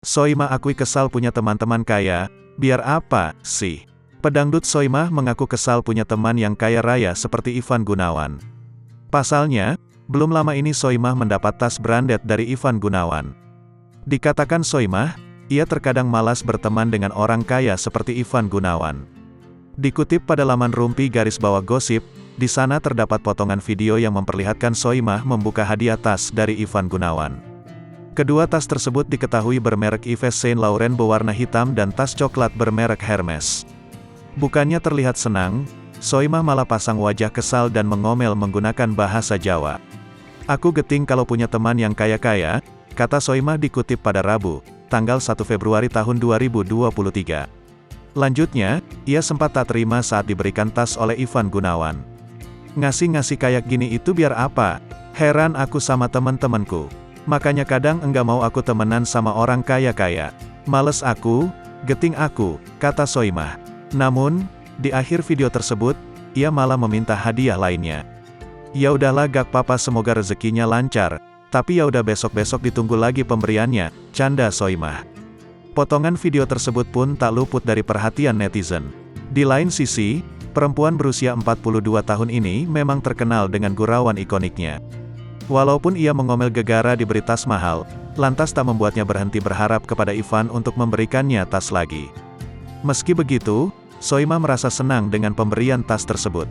Soimah akui kesal punya teman-teman kaya, biar apa, sih? Pedangdut Soimah mengaku kesal punya teman yang kaya raya seperti Ivan Gunawan. Pasalnya, belum lama ini Soimah mendapat tas branded dari Ivan Gunawan. Dikatakan Soimah, ia terkadang malas berteman dengan orang kaya seperti Ivan Gunawan. Dikutip pada laman Rumpi_Gosip, di sana terdapat potongan video yang memperlihatkan Soimah membuka hadiah tas dari Ivan Gunawan. Kedua tas tersebut diketahui bermerek Yves Saint Laurent berwarna hitam dan tas coklat bermerek Hermes. Bukannya terlihat senang, Soimah malah pasang wajah kesal dan mengomel menggunakan bahasa Jawa. "Aku geting kalau punya teman yang kaya-kaya," kata Soimah dikutip pada Rabu, tanggal 1 Februari tahun 2023. Lanjutnya, ia sempat tak terima saat diberikan tas oleh Ivan Gunawan. "Ngasih-ngasih kayak gini itu biar apa? Heran aku sama teman-temanku. Makanya kadang enggak mau aku temenan sama orang kaya-kaya. Males aku, geting aku," kata Soimah. Namun, di akhir video tersebut, ia malah meminta hadiah lainnya. "Ya udahlah gak papa, semoga rezekinya lancar, tapi ya udah besok-besok ditunggu lagi pemberiannya," canda Soimah. Potongan video tersebut pun tak luput dari perhatian netizen. Di lain sisi, perempuan berusia 42 tahun ini memang terkenal dengan gurauan ikoniknya. Walaupun ia mengomel gegara diberi tas mahal, lantas tak membuatnya berhenti berharap kepada Ivan untuk memberikannya tas lagi. Meski begitu, Soimah merasa senang dengan pemberian tas tersebut.